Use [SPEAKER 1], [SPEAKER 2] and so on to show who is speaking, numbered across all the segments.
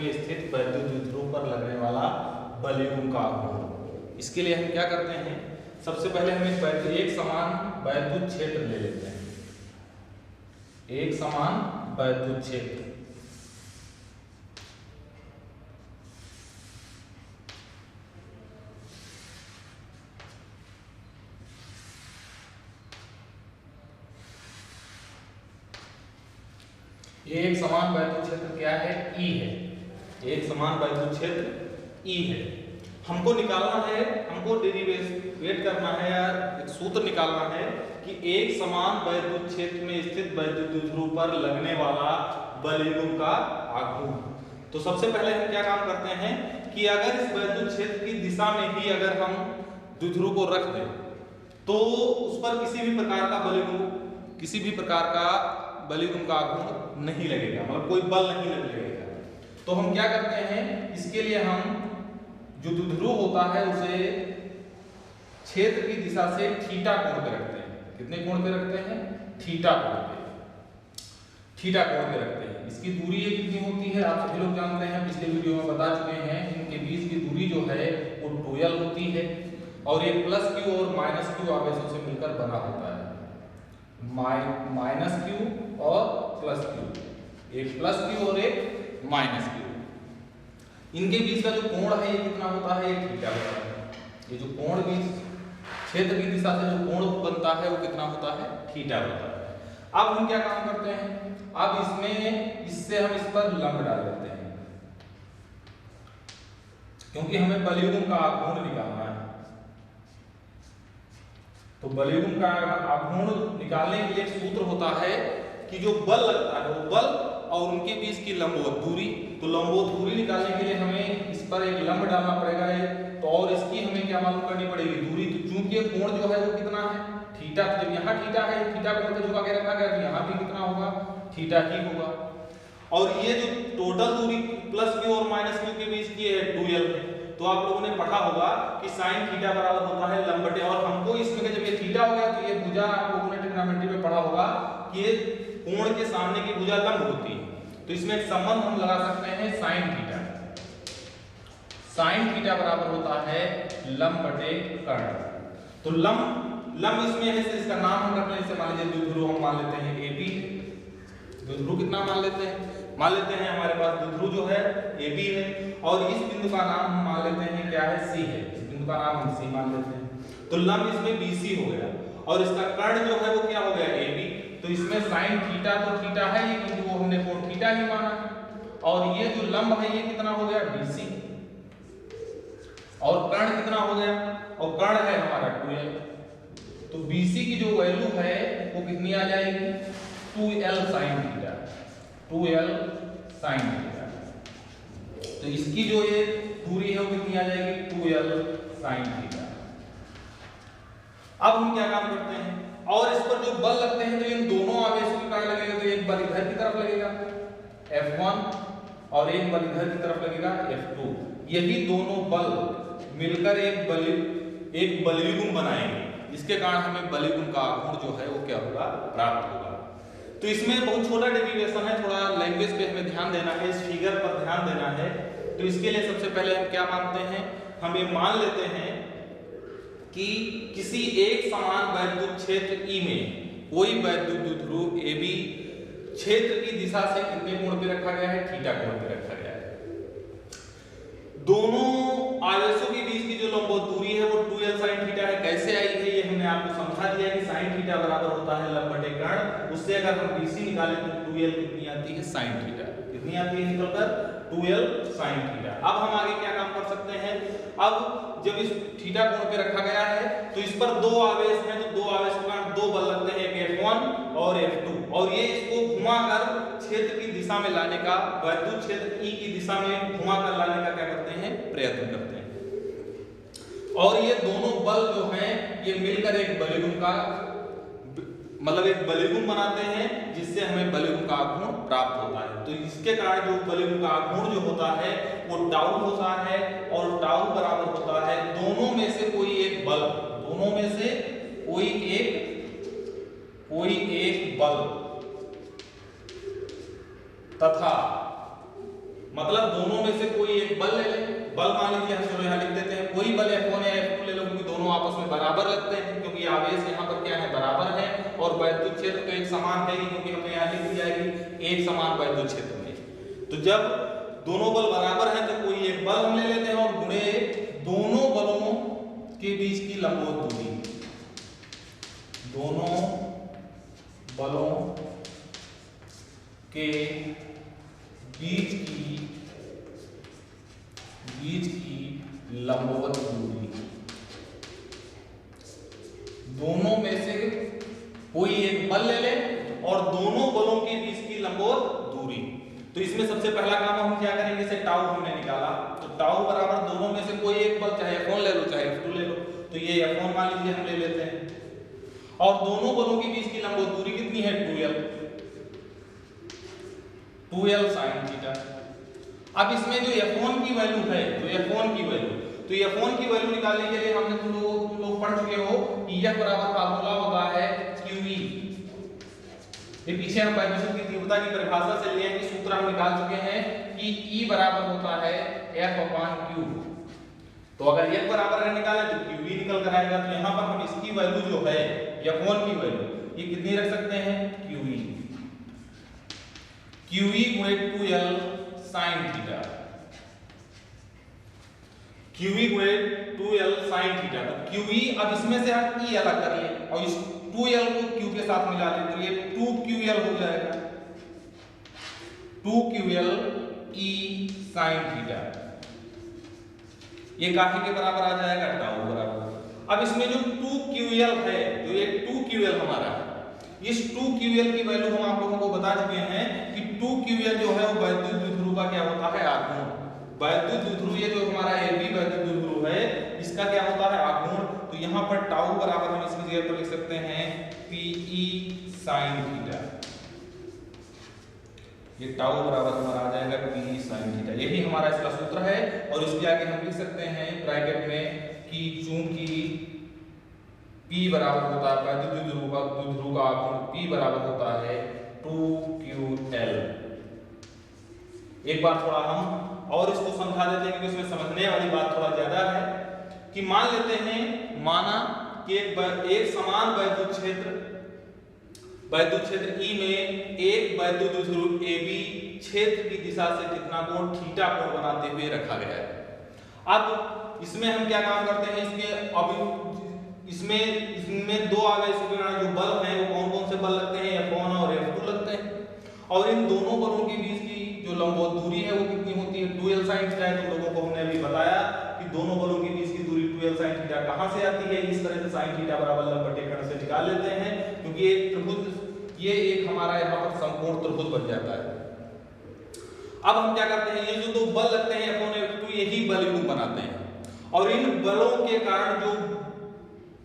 [SPEAKER 1] में स्थित वैद्युत द्विध्रुव पर लगने वाला बलयुग्म का आघूर्ण। इसके लिए हम क्या करते हैं, सबसे पहले हम एक समान वैद्युत क्षेत्र ले लेते हैं। एक समान वैद्युत क्षेत्र, ये एक समान वैद्युत क्षेत्र क्या है, ई है। एक समान वैद्युत क्षेत्र ई है। हमको निकालना है, हमको डेरिवेट करना है या एक सूत्र निकालना है कि एक समान वैद्युत क्षेत्र में स्थित वैद्युत द्विध्रुव पर लगने वाला बलयुग्म का आघूर्ण। तो सबसे पहले हम क्या काम करते हैं कि अगर इस वैद्युत क्षेत्र की दिशा में ही अगर हम द्विध्रुव को रख दें तो उस पर किसी भी प्रकार का बलयुग्म का आघूर्ण नहीं लगेगा, मतलब कोई बल नहीं लगेगा। तो हम क्या करते हैं, इसके लिए हम जो द्विध्रुव होता है उसे क्षेत्र की दिशा से थीटा कोण पे रखते हैं। कितने कोण पे रखते हैं, थीटा कोण पे रखते हैं। इसकी दूरी ये कितनी होती है आप सभी लोग जानते हैं, पिछले वीडियो में बता चुके हैं। इनके बीच की दूरी जो है वो 2l होती है और ये प्लस क्यू और माइनस क्यू आवेशों से मिलकर बना होता है। माइनस क्यू और प्लस क्यू, एक प्लस क्यू और एक माइनस क्यू। इनके बीच का जो कोण है ये कितना होता है, ये थीटा होता है। ये जो कोण बीच क्षेत्र की दिशा से जो कोण बनता है वो कितना होता है, थीटा होता है। अब हम क्या काम करते हैं, अब इससे हम इस पर लंब डाल देते हैं क्योंकि हमें बलयुग्म का आघूर्ण निकालना है। तो बलयुग्म का आघूर्ण निकालने के लिए एक सूत्र होता है कि जो बल लगता है वो बल और उनके बीच की लंबवत दूरी। तो लंबवत दूरी निकालने के लिए हमें इस पर एक लंब डालना पड़ेगा तो और इसकी हमें क्या मालूम करनी पड़ेगी, दूरी। तो चूंकि कोण जो है वो कितना है, थीटा। तो जब यहाँ थीटा है, थीटा कोण पे झुका के रखा गया तो यहाँ भी कितना होगा, थीटा ही होगा। और ये जो टोटल दूरी प्लस क्यू और माइनस क्यू के बीच की है 2l है। तो आप लोगों ने पढ़ा होगा कि साइन थीटा बराबर होता है लंब बटे, और हमको इसमें जब ये थीटा हो गया तो ये भुजा आप लोगों ने ट्रिग्नोमेट्री में पढ़ा होगा कि ये कोण के सामने की भुजा लंब होती है। तो इसमें एक संबंध हम लगा सकते हैं साइन थीटा। साइन थीटा बराबर होता है लंब बटे कर्ण। तो लंब इसमें है, इसका नाम हम रख लेते हैं, मान लीजिए द्विध्रुव हम मान लेते हैं AB। द्विध्रुव कितना मान लेते हैं हमारे पास द्विध्रुव जो है AB है और इस बिंदु का नाम हम मान लेते हैं क्या है, C है। इस बिंदु का नाम हम C मान लेते हैं। तो लंब इसमें BC हो गया और इसका कर्ण जो है वो क्या हो गया, AB। तो इसमें साइन थीटा तो थीटा है ही क्योंकि वो हमने कोण थीटा ही माना है। और ये जो लंब है ये कितना हो गया, BC। और कर्ण कितना हो गया, और कर्ण है हमारा 2l। तो BC की जो वैल्यू है वो कितनी आ जाएगी, 2l sin theta. 2l sin theta. तो इसकी जो ये दूरी है वो कितनी आ जाएगी, 2l sin थीटा। अब हम क्या काम करते हैं, और इस पर जो बल लगते हैं तो इन दोनों आवेशों के कारण लगेगा। तो एक बल इधर की तरफ लगेगा F1 और एक बल इधर की तरफ लगेगा F2। यही दोनों बल मिलकर एक बलयुग्म बनाएंगे, जिसके कारण हमें बलयुग्म का आघूर्ण जो है वो क्या होगा, प्राप्त होगा। तो इसमें बहुत छोटा डेरिवेशन है, थोड़ा लैंग्वेज पे हमें ध्यान देना है, इस फिगर पर ध्यान देना है। तो इसके लिए सबसे पहले हम क्या मानते हैं, हम ये मान लेते हैं कि किसी एक समान वैद्युत क्षेत्र E में कोई वैद्युत द्विध्रुव AB क्षेत्र की दिशा से कितने कोण पे रखा गया है, थीटा कोण पे रखा गया है। दोनों आवेशों के बीच की जो लंबवत दूरी है वो 2l sin थीटा है। कैसे आई है ये हमने आपको समझा दिया कि sin थीटा बराबर होता है लंब बटे कर्ण। उससे अगर हम BC निकालें तो 2l कितनी आती है, sin थीटा। कितनी आती है निकलकर, 2l sin थीटा। अब हम आगे क्या काम कर सकते हैं, अब जब इस थीटा कोण पे रखा गया है तो इस पर दो आवेश हैं, तो दो आवेश के कारण दो बल लगते हैं, एक F1 और F2। और ये इसको घुमाकर क्षेत्र की दिशा में लाने का, वैद्युत क्षेत्र E की दिशा में घुमाकर लाने का क्या करते हैं, प्रयत्न करते हैं। और ये दोनों बल जो हैं ये मिलकर एक बलयुग्म का एक बलयुग्म बनाते हैं, जिससे हमें बलयुग्म का आघूर्ण प्राप्त होता है। तो इसके कारण जो बलयुग्म का आघूर्ण जो होता है वो टाउ होता है और टाउ बराबर होता है दोनों में से कोई एक बल, दोनों में से कोई एक बल तथा मतलब दोनों में से कोई एक बल ले ले। बल मान लीजिए हम चलो यहाँ लिख देते हैं, कोई बल F1 या F2 ले लो, क्योंकि दोनों आपस में बराबर लगते हैं, क्योंकि आवेश यहाँ पर क्या है, बराबर है, और वैद्युत क्षेत्र तो एक समान है ही, क्योंकि हमने यहाँ लिख दिया है कि एक समान वैद्युत क्षेत्र में। तो जब दोनों बल बराबर हैं तो कोई एक बल हम ले लेते हैं और गुणे दोनों बलों के बीच की लंबवत दूरी, दोनों बलों के बीच की लंबवत दूरी, दोनों में से कोई एक बल ले ले और दोनों बलों के बीच की लंबवत दूरी। तो इसमें सबसे पहला काम हम क्या करेंगे, जैसे टाउ हमने निकाला, तो टाउ बराबर दोनों में से कोई एक बल, चाहे F1 ले लो चाहे F2 ले लो, तो ये F1 मान लीजिए हम ले लेते हैं, और दोनों बलों के बीच की लंबवत दूरी कितनी है, 2L sin थीटा। अब इसमें जो F1 की वैल्यू है, तो F1 की वैल्यू निकालने के लिए हमने तुम लोग पढ़ चुके हो कि F बराबर फार्मूला होता है QE। ये पीछे हम वाइब्रेशन की तीव्रता की परिभाषा से लिए हैं कि सूत्र हम निकाल चुके हैं कि E बराबर होता है F/Q। तो अगर F बराबर अगर निकालें तो QE निकल कर आएगा। तो यहाँ पर हम इसकी वैल्यू जो है F1 की वैल्यू ये कितनी रख सकते हैं, QE गुणे 2L sin थीटा, QE गुणे 2L sin थीटा। तो QE, अब इसमें से हम E अलग कर ले और इस 2L को Q के साथ मिला ले, तो ये 2QL हो जाएगा, 2QL E sin थीटा। ये काफी के बराबर आ जाएगा, टाउ बराबर। अब इसमें जो 2QL है, जो ये 2QL हमारा है, इस 2QL की वैल्यू हम आप लोगों को बता चुके हैं कि 2QL जो है वो वैद्युत द्विध्रुव का क्या होता है, आघूर्ण। वैद्युत द्विध्रुव ये जो हमारा AB वैद्युत द्विध्रुव है, इसका क्या होता है, आघूर्ण। तो यहाँ पर टाउ बराबर हम इसकी जगह पर लिख सकते हैं PE sin थीटा। ये टाउ बराबर हमारा आ जाएगा PE sin थीटा। यही हमारा इसका सूत्र है, और इसके आगे हम लिख सकते हैं ब्रैकेट में कि चूंकि P बराबर होता है वैद्युत द्विध्रुव का आघूर्ण, P बराबर होता है 2QL। एक बार थोड़ा हम और इसको समझा देते हैं क्योंकि इसमें समझने वाली बात थोड़ा ज्यादा है। कि मान लेते हैं, माना कि एक समान वैद्युत क्षेत्र E में एक वैद्युत द्विध्रुव AB क्षेत्र की दिशा से कितना कोण, थीटा कोण बनाते हुए रखा गया है। अब इसमें हम क्या काम करते हैं, इसमें दो आ गए, जो बल हैं वो कौन कौन से बल लगते हैं, F1 और F2 लगते हैं, और इन दोनों बलों के बीच की जो लंबवत दूरी है वो कितनी होती है, 2L sin थीटा। तुम लोगों को हमने अभी बताया कि दोनों बलों के बीच की दूरी 2L sin थीटा कहां से आती है, इस तरह से sin थीटा बराबर लंब बटे कर्ण से निकाल लेते हैं, क्योंकि एक त्रिभुज, ये एक हमारा यहाँ पर समकोण त्रिभुज बन जाता है। अब हम क्या करते हैं, ये जो दो बल लगते हैं F1 F2, यही बलयुग्म बनाते हैं, और इन बलों के कारण जो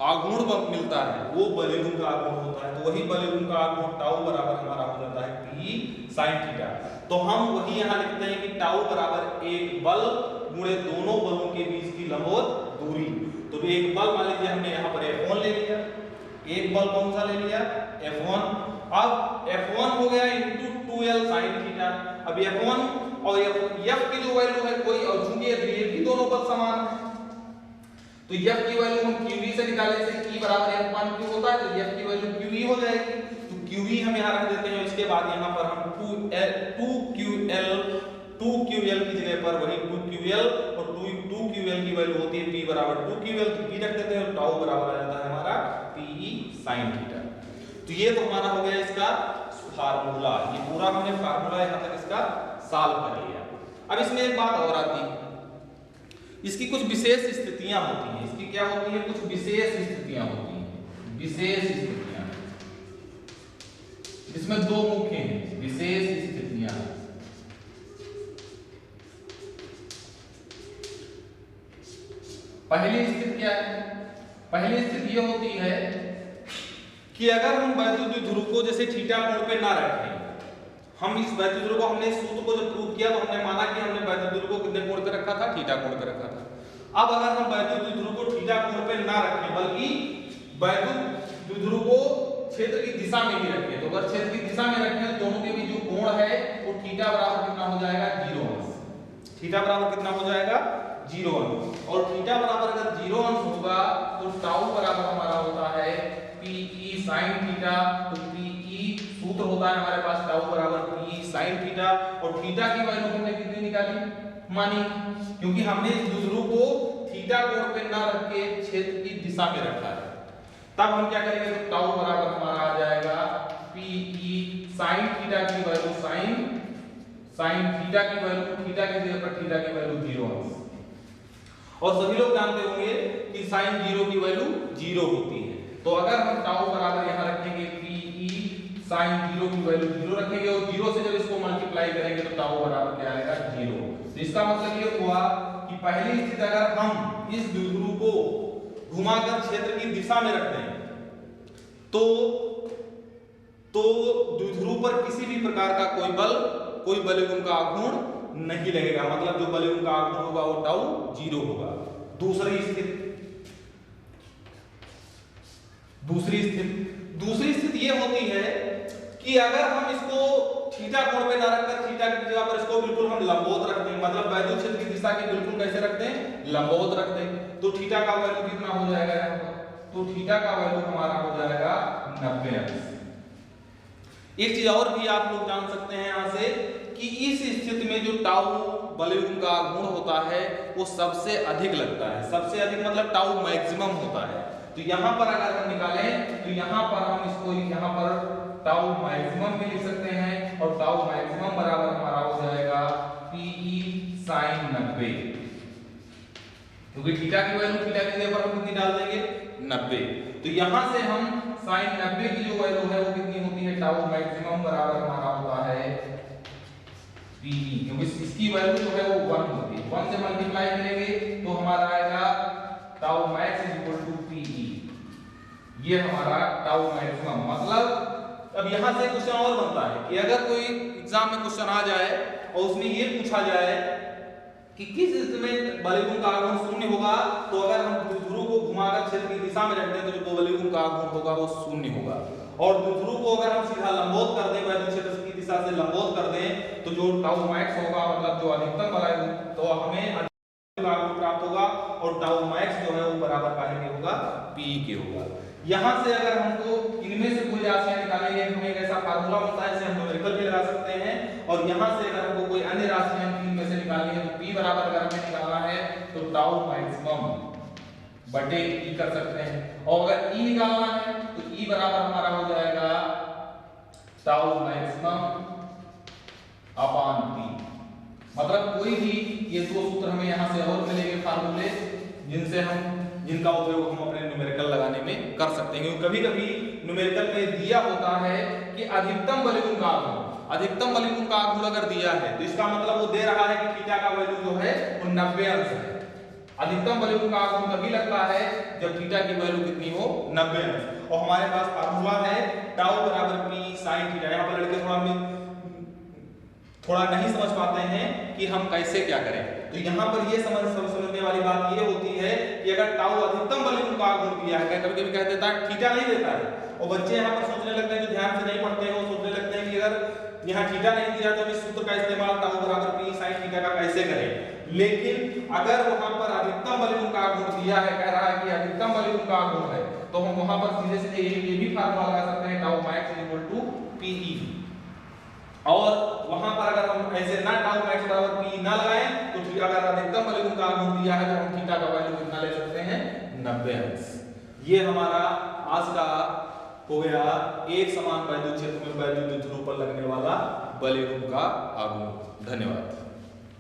[SPEAKER 1] आघूर्ण मिलता है वो बलयुग्म का आघूर्ण होता है। तो वही बलयुग्म का आघूर्ण टाउ बराबर हमारा हो जाता है PE sin थीटा। तो हम वही यहाँ लिखते हैं कि टाउ बराबर एक बल गुणे दोनों बलों के बीच की लंबवत दूरी। तो एक बल मान लीजिए हमने यहाँ पर F1 ले लिया, एक बल कौन सा ले लिया, F1। अब F1 हो गया इंटू 2L sin थीटा। अब F1 और F की जो वैल्यू है कोई, और चूंकि ये भी दोनों बल समान है तो F की वैल्यू हम QE से निकालें, से E बराबर F1Q होता है, तो F की वैल्यू QE हो जाएगी। तो QE हम यहाँ रख देते हैं, इसके बाद यहाँ पर हम 2QL की जगह पर वही 2QL और 2QL की वैल्यू होती है P बराबर 2QL, तो P रख देते हैं, और टाउ बराबर आ जाता है हमारा PE sin थीटा। तो ये तो हमारा हो गया इसका फार्मूला, ये पूरा हमने फार्मूला यहाँ तक इसका सॉल्व कर लिया। अब इसमें एक बात और आती है, इसकी कुछ विशेष स्थितियां होती हैं। इसकी क्या होती है, कुछ विशेष स्थितियां होती हैं, विशेष स्थितियां, इसमें दो मुख्य हैं विशेष स्थितियां। पहली स्थिति क्या है, पहली स्थिति ये होती है कि अगर हम वैद्युत द्विध्रुव को जैसे थीटा कोण पे ना रखें, हम इस वैद्युत द्विध्रुव को, हमने सूत्र को जब प्रूव किया तो हमने माना कि हमने वैद्युत द्विध्रुव को कितने कोण पे रखा था, थीटा कोण पे रखा था। अब अगर हम वैद्युत द्विध्रुव को थीटा कोण पे ना रखें, बल्कि वैद्युत द्विध्रुव को क्षेत्र की दिशा में ही रखें, तो अगर क्षेत्र की दिशा में रखें तो दोनों के बीच जो कोण है वो थीटा बराबर कितना हो जाएगा, 0 अंश। थीटा बराबर कितना हो जाएगा 0 अंश, और थीटा बराबर अगर 0 अंश होगा तो टाउ बराबर हमारा होता है PE sin थीटा। तो PE सूत्र होता है हमारे पास टाउ बराबर PE sin थीटा, और थीटा की वैल्यू हमने कितनी निकाली मानी, क्योंकि हमने इस द्विध्रुव को थीटा कोण पे ना रख के क्षेत्र की दिशा में रखा है। तब हम क्या करेंगे, तो टाउ बराबर हमारा आ जाएगा PE sin थीटा की वैल्यू sin थीटा की वैल्यू, थीटा की जगह पर थीटा की वैल्यू 0 अंश। और सभी लोग जानते होंगे कि sin 0 की वैल्यू 0 होती है। तो अगर हम टाउ बराबर यहां रखेंगे PE sin 0 की वैल्यू 0 रखेंगे, और 0 से जब इसको मल्टीप्लाई करेंगे तो टाउ बराबर क्या आएगा 0। तो इसका मतलब ये हुआ कि पहली स्थिति अगर हम इस द्विध्रुव को घुमाकर क्षेत्र की दिशा में रखते हैं तो द्विध्रुव पर किसी भी प्रकार का कोई बलयुग्म का आघूर्ण नहीं लगेगा, मतलब जो बलयुग्म का आघूर्ण होगा वो टाउ 0 होगा। दूसरी स्थिति ये होती है कि अगर हम इसको थीटा कोण पे ना रखकर थीटा की जगह पर इसको बिल्कुल हम लंबवत रख दें, मतलब वैद्युत क्षेत्र की दिशा के बिल्कुल कैसे रख दें, लंबवत रख दें, तो थीटा का वैल्यू कितना हो जाएगा यहाँ पर, तो थीटा का वैल्यू हमारा हो जाएगा 90 अंश। एक चीज और भी आप लोग जान सकते हैं यहाँ से कि इस स्थिति में जो टाउ बलयुग्म का गुण होता है वो सबसे अधिक लगता है, सबसे अधिक मतलब टाउ मैक्सिमम होता है। तो यहाँ पर अगर हम निकालें तो यहाँ पर हम इसको यहाँ पर टाउ मैक्सिमम भी लिख सकते हैं, और टाउ मैक्सिमम बराबर हमारा हो जाएगा PE sin 90, क्योंकि थीटा की वैल्यू थीटा की जगह पर हम कितनी डाल देंगे 90। तो यहाँ से हम sin 90 की जो वैल्यू है वो कितनी होती है, टाउ मैक्सिमम बराबर हमारा होता है PE, क्योंकि इसकी वैल्यू जो है वो 1 होती है, 1 से मल्टीप्लाई करेंगे तो हमारा आएगा टाउ मैक्स PE, ये हमारा टाउ मैक्सिमम। मतलब अब यहां से क्वेश्चन और बनता है कि अगर कोई एग्जाम में क्वेश्चन आ जाए और उसमें ये पूछा जाए कि किस स्थिति में बलयुग्म का आघूर्ण शून्य होगा, तो अगर हम द्विध्रुव को घुमाकर क्षेत्र की दिशा में रखते हैं तो जो बलयुग्म का आघूर्ण होगा वो शून्य होगा, और द्विध्रुव को अगर हम सीधा लंबवत कर दें, वैद्युत क्षेत्र की दिशा से लंबवत कर दें, तो जो टाउ मैक्स होगा मतलब जो अधिकतम बलयुग्म, तो हमें अधिकतम आघूर्ण प्राप्त होगा, और टाउ मैक्स जो है वो बराबर काहे के होगा, PE के होगा। यहां से अगर हमको इनमें से कोई राशियां निकालेंगे, हमें एक ऐसा फार्मूला होता है जिसे हम न्यूमेरिकल भी लगा सकते हैं, और यहां से अगर हमको कोई अन्य राशियां इनमें से निकालनी है तो P बराबर अगर हमें निकालना है तो टाउ मैक्सिमम बटे E कर सकते हैं, और अगर E निकालना है तो E बराबर हमारा हो जाएगा टाउ मैक्सिमम अपॉन P। मतलब कोई भी ये दो सूत्र हमें यहां से और मिलेंगे फार्मूले जिनका उपयोग हम अपने न्यूमेरिकल लगाने में कर सकते हैं, क्योंकि कभी-कभी न्यूमेरिकल में दिया होता है कि अधिकतम बलयुग्म का आघूर्ण अगर दिया है तो इसका मतलब वो दे रहा है कि थीटा का वैल्यू जो है वो 90 अंश है। अधिकतम बलयुग्म का आघूर्ण तभी लगता है जब थीटा की वैल्यू कितनी हो 90 अंश, और हमारे पास फार्मूला है टाउ बराबर P sin थीटा। यहाँ पर लड़के थोड़ा नहीं समझ पाते हैं कि हम कैसे क्या करें, तो यहाँ पर ये समझने वाली बात ये होती है कि अगर टाउ अधिकतम बलयुग्म का आघूर्ण दिया है, कभी-कभी कह देता है थीटा नहीं देता है, और बच्चे यहाँ पर सोचने लगते हैं, जो ध्यान से नहीं पढ़ते हैं वो सोचने लगते हैं कि अगर यहाँ थीटा नहीं दिया तो इस सूत्र का इस्तेमाल टाउ बराबर P sin थीटा का कैसे करें। लेकिन अगर वहां पर अधिकतम बलयुग्म का आघूर्ण दिया है, कह रहा है कि अधिकतम बलयुग्म का आघूर्ण है, तो हम वहां पर सीधे ये भी फार्मूला लगा सकते हैं टाउ मैक्स PE, और वहां पर अगर हम ऐसे ना टाउ मैक्स बराबर PE ना लगाएं तो अगर अधिकतम बलयुग्म का आघूर्ण दिया है तो हम थीटा का वैल्यू कितना ले सकते हैं 90 अंश। ये हमारा आज का हो गया एक समान वैद्युत क्षेत्र में वैद्युत ध्रुव पर लगने वाला बलयुग्म का आघूर्ण। धन्यवाद।